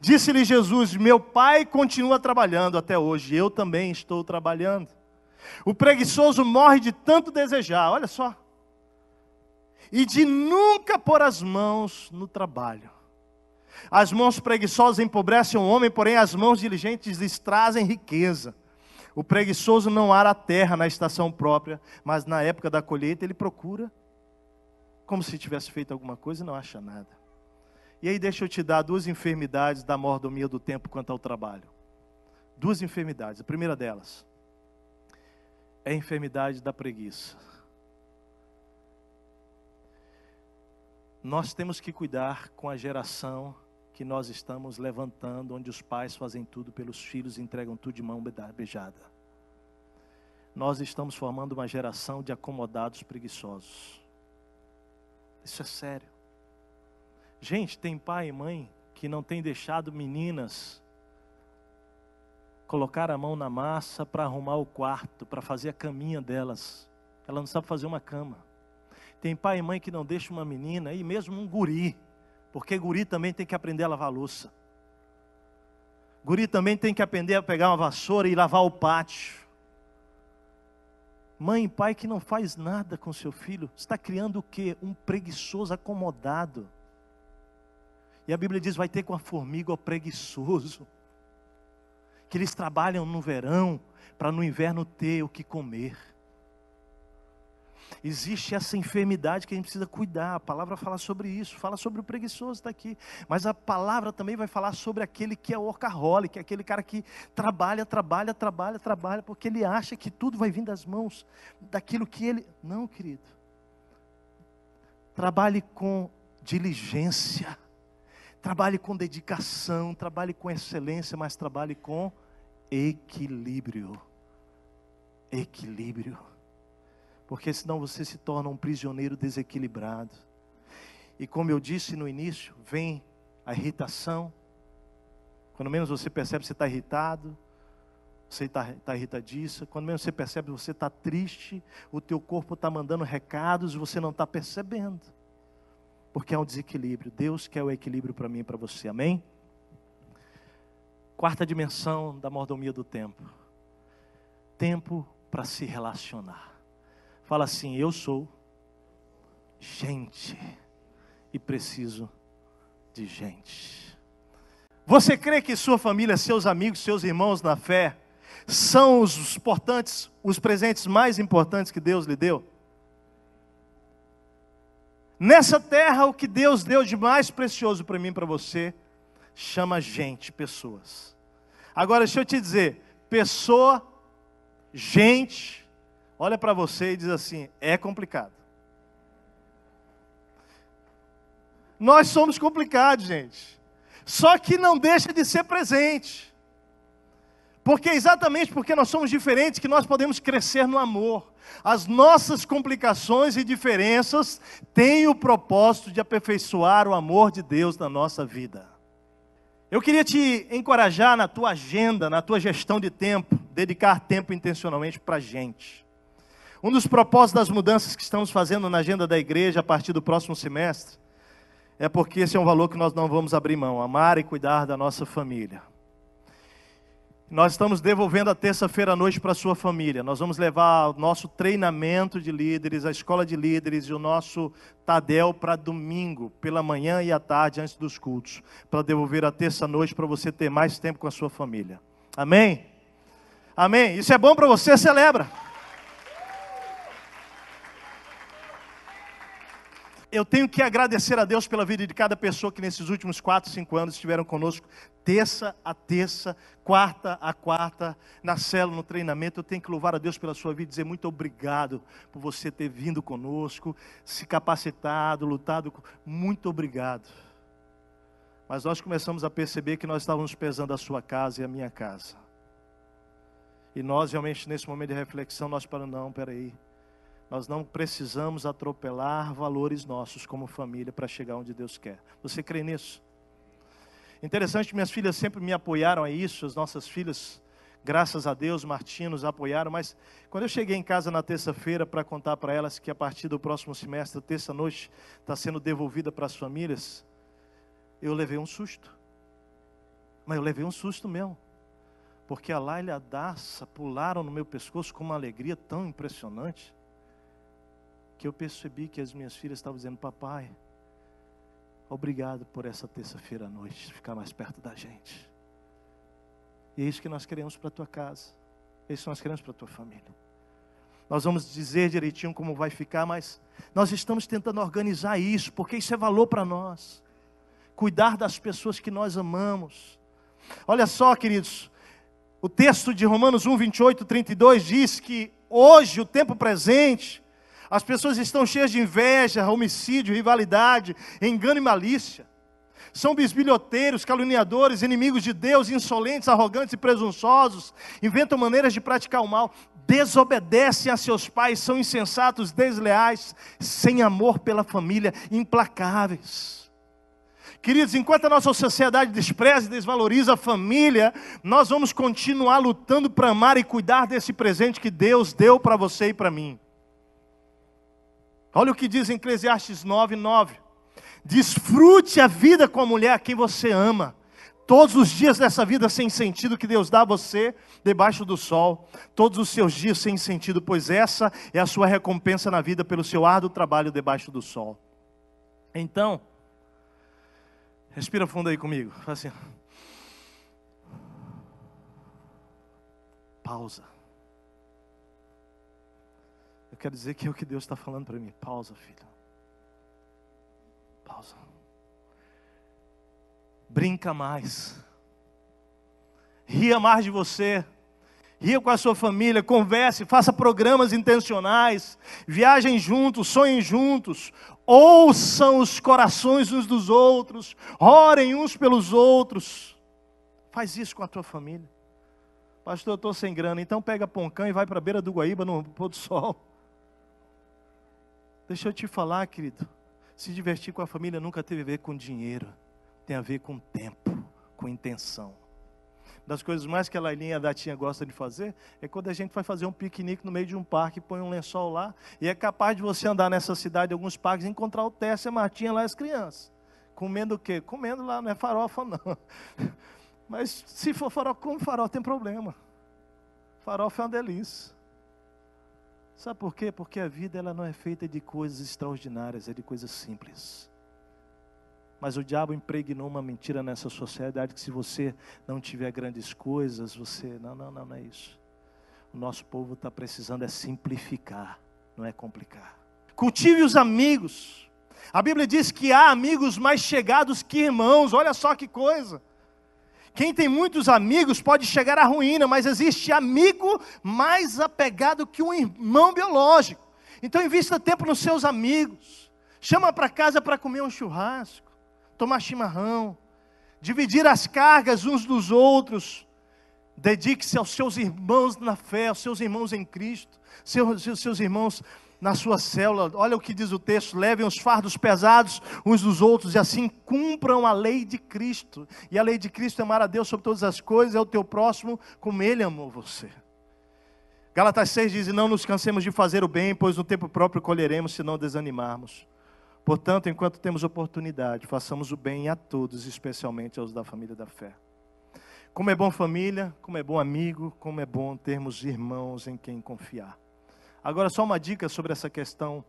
S1: Disse-lhe Jesus: meu pai continua trabalhando até hoje, eu também estou trabalhando. O preguiçoso morre de tanto desejar, olha só, e de nunca pôr as mãos no trabalho. As mãos preguiçosas empobrecem o homem, porém as mãos diligentes lhes trazem riqueza. O preguiçoso não ara a terra na estação própria, mas na época da colheita ele procura, como se tivesse feito alguma coisa e não acha nada. E aí deixa eu te dar 2 enfermidades da mordomia do tempo quanto ao trabalho. 2 enfermidades. A primeira delas é a enfermidade da preguiça. Nós temos que cuidar com a geração que nós estamos levantando, onde os pais fazem tudo pelos filhos e entregam tudo de mão beijada. Nós estamos formando uma geração de acomodados preguiçosos. Isso é sério. Gente, tem pai e mãe que não tem deixado meninas colocar a mão na massa para arrumar o quarto, para fazer a caminha delas. Ela não sabe fazer uma cama. Tem pai e mãe que não deixa uma menina, e mesmo um guri, porque guri também tem que aprender a lavar a louça. Guri também tem que aprender a pegar uma vassoura e lavar o pátio. Mãe e pai que não faz nada com seu filho, está criando o quê? Um preguiçoso acomodado. E a Bíblia diz, vai ter com a formiga o preguiçoso. Que eles trabalham no verão, para no inverno ter o que comer. Existe essa enfermidade que a gente precisa cuidar. A palavra fala sobre isso, fala sobre o preguiçoso, está aqui. Mas a palavra também vai falar sobre aquele que é workaholic, aquele cara que trabalha, porque ele acha que tudo vai vir das mãos daquilo que ele... Não, querido. Trabalhe com diligência. Trabalhe com dedicação, trabalhe com excelência, mas trabalhe com equilíbrio. Equilíbrio. Porque senão você se torna um prisioneiro desequilibrado. E como eu disse no início, vem a irritação. Quando menos você percebe que você está irritado. Você está irritadiça, quando mesmo você percebe, você está triste, o teu corpo está mandando recados e você não está percebendo. Porque é um desequilíbrio. Deus quer o equilíbrio para mim e para você, amém? Quarta dimensão da mordomia do tempo. Tempo para se relacionar. Fala assim, eu sou gente e preciso de gente. Você crê que sua família, seus amigos, seus irmãos na fé são os importantes, os presentes mais importantes que Deus lhe deu? Nessa terra, o que Deus deu de mais precioso para mim e para você, chama gente, pessoas. Agora, deixa eu te dizer, pessoa, gente, olha para você e diz assim, é complicado. Nós somos complicados, gente. Só que não deixa de ser presente. Porque exatamente porque nós somos diferentes que nós podemos crescer no amor. As nossas complicações e diferenças têm o propósito de aperfeiçoar o amor de Deus na nossa vida. Eu queria te encorajar na tua agenda, na tua gestão de tempo, dedicar tempo intencionalmente para a gente. Um dos propósitos das mudanças que estamos fazendo na agenda da igreja a partir do próximo semestre, é porque esse é um valor que nós não vamos abrir mão, amar e cuidar da nossa família. Nós estamos devolvendo a terça-feira à noite para a sua família. Nós vamos levar o nosso treinamento de líderes, a escola de líderes e o nosso Tadel para domingo, pela manhã e à tarde, antes dos cultos. Para devolver a terça-noite para você ter mais tempo com a sua família. Amém? Amém? Isso é bom para você? Celebra. Eu tenho que agradecer a Deus pela vida de cada pessoa que nesses últimos 4, 5 anos estiveram conosco, terça a terça, quarta a quarta, na célula, no treinamento. Eu tenho que louvar a Deus pela sua vida e dizer muito obrigado por você ter vindo conosco, se capacitado, lutado. Muito obrigado. Mas nós começamos a perceber que nós estávamos pesando a sua casa e a minha casa. E nós realmente nesse momento de reflexão, nós falamos, não, peraí. Nós não precisamos atropelar valores nossos como família para chegar onde Deus quer. Você crê nisso? Interessante, minhas filhas sempre me apoiaram a isso, as nossas filhas, graças a Deus, Martim, nos apoiaram, mas quando eu cheguei em casa na terça-feira para contar para elas que a partir do próximo semestre, terça-noite, está sendo devolvida para as famílias, eu levei um susto. Mas eu levei um susto mesmo. Porque a Laila e a Daça pularam no meu pescoço com uma alegria tão impressionante, que eu percebi que as minhas filhas estavam dizendo, papai, obrigado por essa terça-feira à noite, ficar mais perto da gente. E é isso que nós queremos para a tua casa, é isso que nós queremos para a tua família. Nós vamos dizer direitinho como vai ficar, mas nós estamos tentando organizar isso, porque isso é valor para nós. Cuidar das pessoas que nós amamos. Olha só, queridos, o texto de Romanos 1, 28, 32 diz que hoje, o tempo presente, as pessoas estão cheias de inveja, homicídio, rivalidade, engano e malícia. São bisbilhoteiros, caluniadores, inimigos de Deus, insolentes, arrogantes e presunçosos. Inventam maneiras de praticar o mal. Desobedecem a seus pais, são insensatos, desleais, sem amor pela família, implacáveis. Queridos, enquanto a nossa sociedade despreza e desvaloriza a família, nós vamos continuar lutando para amar e cuidar desse presente que Deus deu para você e para mim. Olha o que diz em Eclesiastes 9, 9. Desfrute a vida com a mulher a quem você ama. Todos os dias dessa vida sem sentido que Deus dá a você, debaixo do sol. Todos os seus dias sem sentido, pois essa é a sua recompensa na vida pelo seu árduo trabalho debaixo do sol. Então, respira fundo aí comigo. Faz assim. Pausa. Eu quero dizer que é o que Deus está falando para mim. Pausa, filho. Pausa. Brinca mais. Ria mais de você. Ria com a sua família. Converse. Faça programas intencionais. Viajem juntos. Sonhem juntos. Ouçam os corações uns dos outros. Orem uns pelos outros. Faz isso com a tua família. Pastor, eu estou sem grana. Então pega Poncã e vai para a beira do Guaíba no pôr do sol. Deixa eu te falar, querido. Se divertir com a família nunca teve a ver com dinheiro. Tem a ver com tempo, com intenção. das coisas mais que a Lailinha e a Datinha gostam de fazer, é quando a gente vai fazer um piquenique no meio de um parque, põe um lençol lá, e é capaz de você andar nessa cidade, alguns parques, e encontrar o Tércio e a Martinha lá, as crianças. Comendo o quê? Comendo lá, não é farofa não. Mas se for farofa, come farofa, tem problema. Farofa é uma delícia. Sabe por quê? Porque a vida ela não é feita de coisas extraordinárias, é de coisas simples. Mas o diabo impregnou uma mentira nessa sociedade que se você não tiver grandes coisas, você... Não é isso. O nosso povo está precisando é simplificar, não é complicar. Cultive os amigos. A Bíblia diz que há amigos mais chegados que irmãos. Olha só que coisa. Quem tem muitos amigos pode chegar à ruína, mas existe amigo mais apegado que um irmão biológico. Então invista tempo nos seus amigos. Chama para casa para comer um churrasco, tomar chimarrão, dividir as cargas uns dos outros. Dedique-se aos seus irmãos na fé, aos seus irmãos em Cristo, seus irmãos na sua célula. Olha o que diz o texto: levem os fardos pesados uns dos outros e assim cumpram a lei de Cristo. E a lei de Cristo é amar a Deus sobre todas as coisas, é o teu próximo como Ele amou você. Gálatas 6 diz: e não nos cansemos de fazer o bem, pois no tempo próprio colheremos se não desanimarmos. Portanto, enquanto temos oportunidade, façamos o bem a todos, especialmente aos da família da fé. Como é bom família, como é bom amigo, como é bom termos irmãos em quem confiar. Agora só uma dica sobre essa questão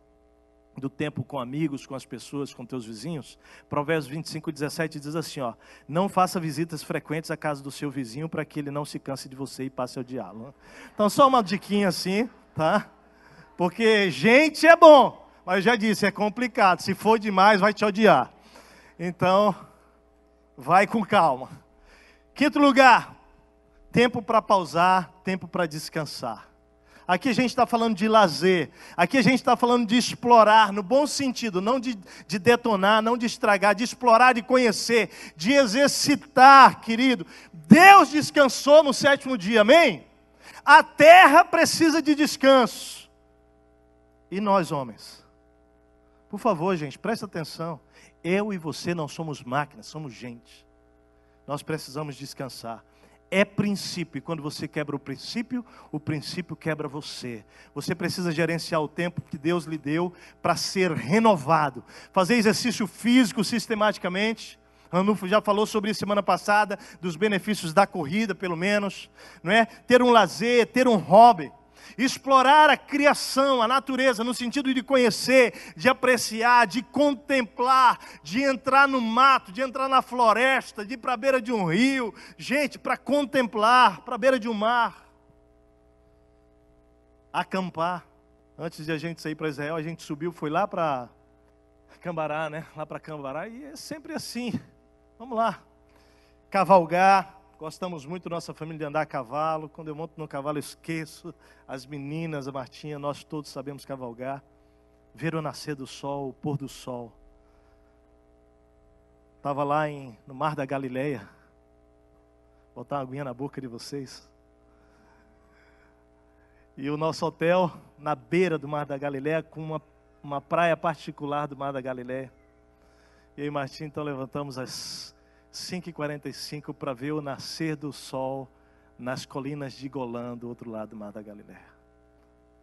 S1: do tempo com amigos, com as pessoas, com teus vizinhos. Provérbios 25:17 diz assim, ó: não faça visitas frequentes à casa do seu vizinho para que ele não se canse de você e passe a odiá-lo. Então só uma diquinha assim, tá? Porque gente é bom, mas eu já disse, é complicado. Se for demais, vai te odiar. Então, vai com calma. Quinto lugar, tempo para pausar, tempo para descansar. Aqui a gente está falando de lazer, aqui a gente está falando de explorar, no bom sentido, não de detonar, não de estragar, de explorar, de conhecer, de exercitar, querido. Deus descansou no sétimo dia, amém? A terra precisa de descanso. E nós, homens? Por favor, gente, presta atenção. Eu e você não somos máquinas, somos gente. Nós precisamos descansar. É princípio, e quando você quebra o princípio quebra você. Você precisa gerenciar o tempo que Deus lhe deu para ser renovado. Fazer exercício físico sistematicamente. Ranulfo já falou sobre isso semana passada, dos benefícios da corrida, pelo menos. Não é? Ter um lazer, ter um hobby. Explorar a criação, a natureza, no sentido de conhecer, de apreciar, de contemplar, de entrar no mato, de entrar na floresta, de ir para a beira de um rio. Gente, para contemplar, para a beira de um mar. Acampar. Antes de a gente sair para Israel, a gente subiu, foi lá para Cambará, né? Lá para Cambará, e é sempre assim. Vamos lá. Cavalgar. Gostamos muito, nossa família, de andar a cavalo. Quando eu monto no cavalo, eu esqueço. As meninas, a Martinha, nós todos sabemos cavalgar. Ver o nascer do sol, o pôr do sol. Estava lá no Mar da Galileia. Vou botar uma aguinha na boca de vocês. E o nosso hotel, na beira do Mar da Galileia, com uma praia particular do Mar da Galileia. E eu e Martinha, então, levantamos às 5h45 para ver o nascer do sol nas colinas de Golã, do outro lado do Mar da Galileia.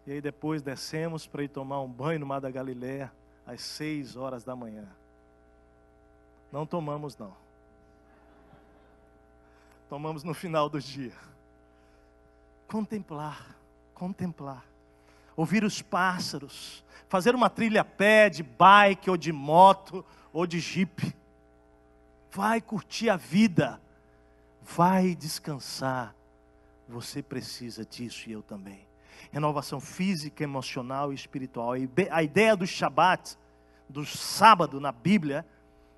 S1: E aí depois descemos para ir tomar um banho no Mar da Galileia às 6h da manhã. Não tomamos não. Tomamos no final do dia. Contemplar. Ouvir os pássaros. Fazer uma trilha a pé, de bike ou de moto ou de jipe. Vai curtir a vida, vai descansar. Você precisa disso e eu também. Renovação física, emocional e espiritual. A ideia do Shabat, do sábado na Bíblia,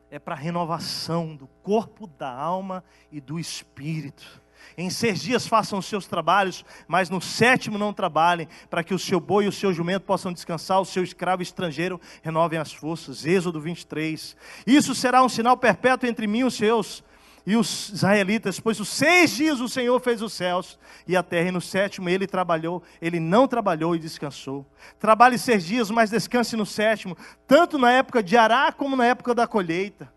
S1: é para renovação do corpo, da alma e do espírito. Em 6 dias façam os seus trabalhos, mas no 7º não trabalhem, para que o seu boi e o seu jumento possam descansar, o seu escravo estrangeiro renovem as forças. Êxodo 23. Isso será um sinal perpétuo entre mim e os seus e os israelitas, pois os 6 dias o Senhor fez os céus e a terra, e no 7º ele não trabalhou e descansou. Trabalhe 6 dias, mas descanse no 7º, tanto na época de arar como na época da colheita.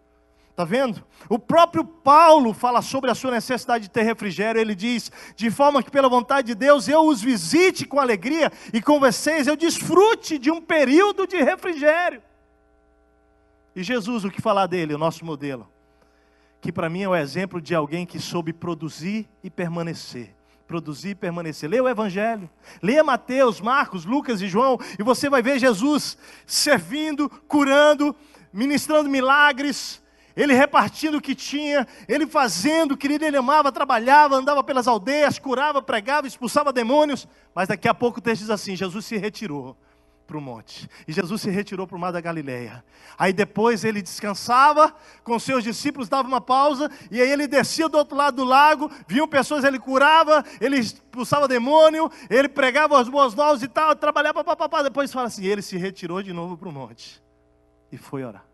S1: Está vendo? O próprio Paulo fala sobre a sua necessidade de ter refrigério. Ele diz, de forma que pela vontade de Deus eu os visite com alegria e com vocês eu desfrute de um período de refrigério. E Jesus, o que falar dele, o nosso modelo? Que para mim é o exemplo de alguém que soube produzir e permanecer. Produzir e permanecer. Leia o Evangelho, leia Mateus, Marcos, Lucas e João, e você vai ver Jesus servindo, curando, ministrando milagres, ele repartindo o que tinha, ele fazendo, querido, ele amava, trabalhava, andava pelas aldeias, curava, pregava, expulsava demônios, mas daqui a pouco o texto diz assim, Jesus se retirou para o monte, e Jesus se retirou para o mar da Galileia, aí depois ele descansava, com seus discípulos dava uma pausa, e aí ele descia do outro lado do lago, viam pessoas, ele curava, ele expulsava demônio, ele pregava as boas novas e tal, trabalhava, papapá, depois fala assim, ele se retirou de novo para o monte, e foi orar.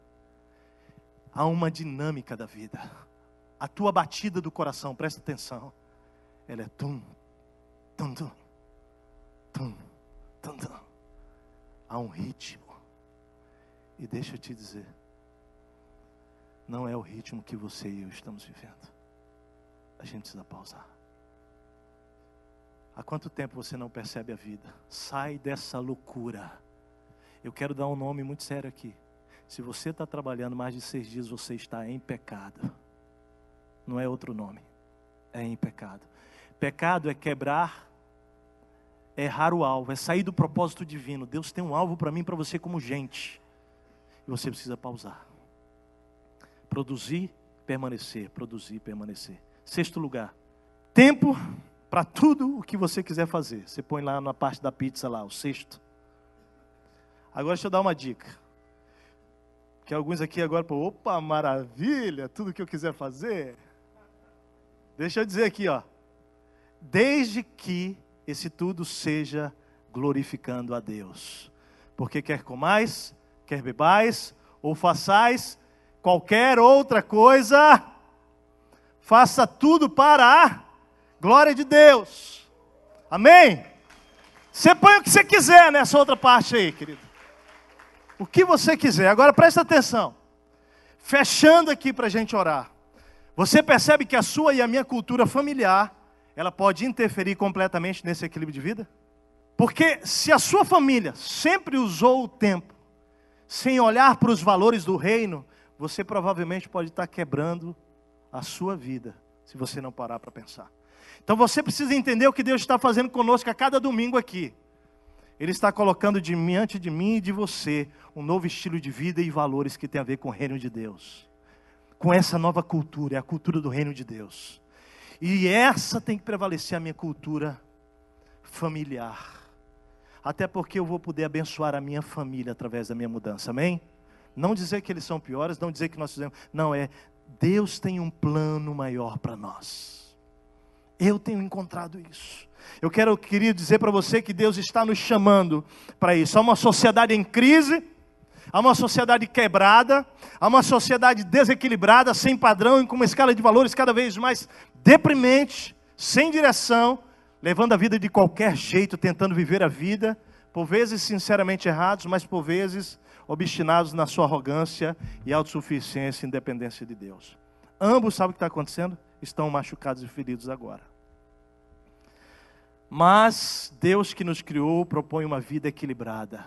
S1: Há uma dinâmica da vida. A tua batida do coração, presta atenção. Ela é tum, tum, tum, tum, tum, tum. Há um ritmo. E deixa eu te dizer, não é o ritmo que você e eu estamos vivendo. A gente precisa pausar. Há quanto tempo você não percebe a vida? Sai dessa loucura. Eu quero dar um nome muito sério aqui. Se você está trabalhando mais de 6 dias, você está em pecado. Não é outro nome. É em pecado. Pecado é quebrar, é errar o alvo, é sair do propósito divino. Deus tem um alvo para mim e para você como gente. E você precisa pausar. Produzir, permanecer. Produzir, permanecer. 6º lugar. Tempo para tudo o que você quiser fazer. Você põe lá na parte da pizza lá, o 6º. Agora deixa eu dar uma dica. Que alguns aqui agora, opa, maravilha, tudo que eu quiser fazer. Deixa eu dizer aqui, ó. Desde que esse tudo seja glorificando a Deus. Porque quer comais, quer bebais, ou façais qualquer outra coisa, faça tudo para a glória de Deus. Amém? Você põe o que você quiser nessa outra parte aí, querido. O que você quiser. Agora presta atenção. Fechando aqui para a gente orar. Você percebe que a sua e a minha cultura familiar, ela pode interferir completamente nesse equilíbrio de vida? Porque se a sua família sempre usou o tempo sem olhar para os valores do reino, você provavelmente pode estar quebrando a sua vida, se você não parar para pensar. Então você precisa entender o que Deus está fazendo conosco a cada domingo aqui. Ele está colocando diante de mim e de você um novo estilo de vida e valores que tem a ver com o reino de Deus. Com essa nova cultura, é a cultura do reino de Deus. E essa tem que prevalecer a minha cultura familiar. Até porque eu vou poder abençoar a minha família através da minha mudança, amém? Não dizer que eles são piores, não dizer que nós fizemos. Não, Deus tem um plano maior para nós. Eu tenho encontrado isso. Eu queria dizer para você que Deus está nos chamando para isso. Há uma sociedade em crise, há uma sociedade quebrada, há uma sociedade desequilibrada, sem padrão e com uma escala de valores cada vez mais deprimente, sem direção, levando a vida de qualquer jeito, tentando viver a vida, por vezes sinceramente errados, mas por vezes obstinados na sua arrogância e autossuficiência e independência de Deus. Ambos, sabem o que está acontecendo? Estão machucados e feridos agora. Mas Deus que nos criou propõe uma vida equilibrada.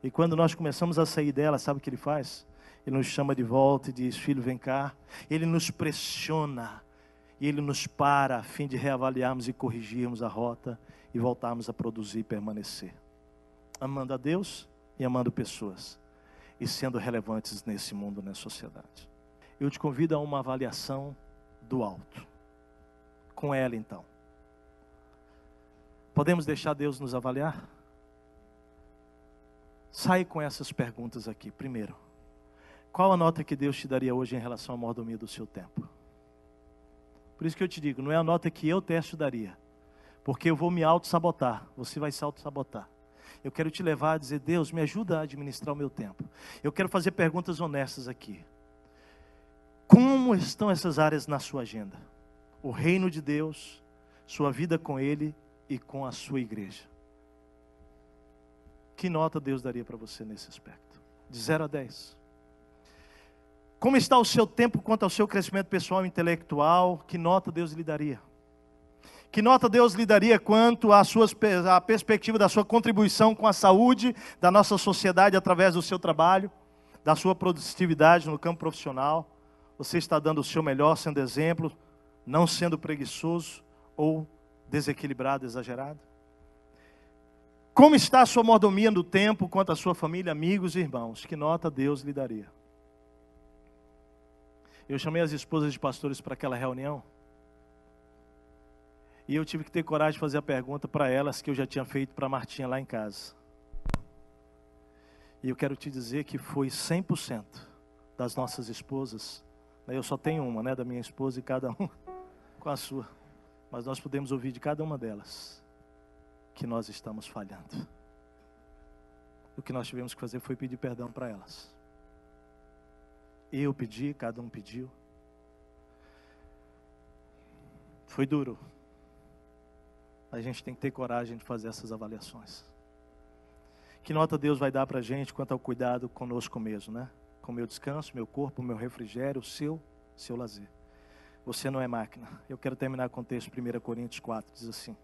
S1: E quando nós começamos a sair dela, sabe o que Ele faz? Ele nos chama de volta e diz, filho, vem cá. Ele nos pressiona e Ele nos para a fim de reavaliarmos e corrigirmos a rota e voltarmos a produzir e permanecer. Amando a Deus e amando pessoas. E sendo relevantes nesse mundo, nessa sociedade. Eu te convido a uma avaliação do alto. Com ela então. Podemos deixar Deus nos avaliar? Sai com essas perguntas aqui. Primeiro, qual a nota que Deus te daria hoje em relação à mordomia do seu tempo? Por isso que eu te digo, não é a nota que eu te daria. Porque eu vou me auto-sabotar. Você vai se auto-sabotar. Eu quero te levar a dizer, Deus, me ajuda a administrar o meu tempo. Eu quero fazer perguntas honestas aqui. Como estão essas áreas na sua agenda? O reino de Deus, sua vida com Ele e com a sua igreja. Que nota Deus daria para você nesse aspecto? De 0 a 10. Como está o seu tempo quanto ao seu crescimento pessoal e intelectual? Que nota Deus lhe daria? Que nota Deus lhe daria quanto à perspectiva da sua contribuição com a saúde da nossa sociedade através do seu trabalho, da sua produtividade no campo profissional? Você está dando o seu melhor, sendo exemplo, não sendo preguiçoso ou desequilibrado, exagerado? Como está a sua mordomia no tempo quanto à sua família, amigos e irmãos? Que nota Deus lhe daria? Eu chamei as esposas de pastores para aquela reunião e eu tive que ter coragem de fazer a pergunta para elas que eu já tinha feito para a Martinha lá em casa. E eu quero te dizer que foi 100% das nossas esposas. Eu só tenho uma, né, da minha esposa e cada uma com a sua. Mas nós podemos ouvir de cada uma delas que nós estamos falhando. O que nós tivemos que fazer foi pedir perdão para elas. Eu pedi, cada um pediu. Foi duro. A gente tem que ter coragem de fazer essas avaliações. Que nota Deus vai dar para a gente quanto ao cuidado conosco mesmo, né? Com o meu descanso, meu corpo, meu refrigério, o seu lazer. Você não é máquina. Eu quero terminar com o texto 1 Coríntios 4, diz assim: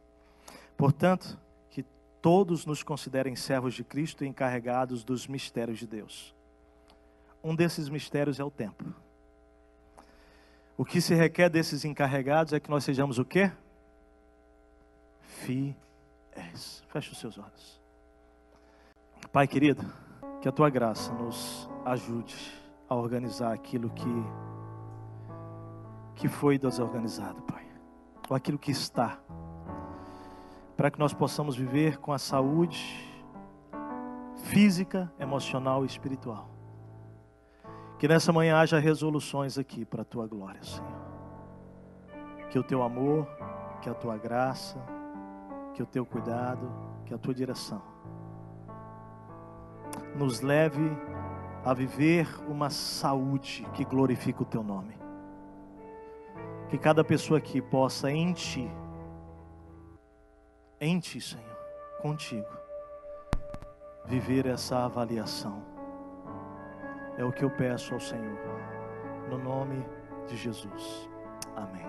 S1: portanto, que todos nos considerem servos de Cristo e encarregados dos mistérios de Deus. Um desses mistérios é o tempo. O que se requer desses encarregados é que nós sejamos o quê? Fiéis. Feche os seus olhos. Pai querido, que a Tua graça nos ajude a organizar aquilo que foi desorganizado, Pai. Ou aquilo que está. Para que nós possamos viver com a saúde física, emocional e espiritual. Que nessa manhã haja resoluções aqui para a Tua glória, Senhor. Que o Teu amor, que a Tua graça, que o Teu cuidado, que a Tua direção nos leve a viver uma saúde que glorifica o Teu nome. Que cada pessoa aqui possa em Ti, Senhor, contigo, viver essa avaliação. É o que eu peço ao Senhor, no nome de Jesus. Amém.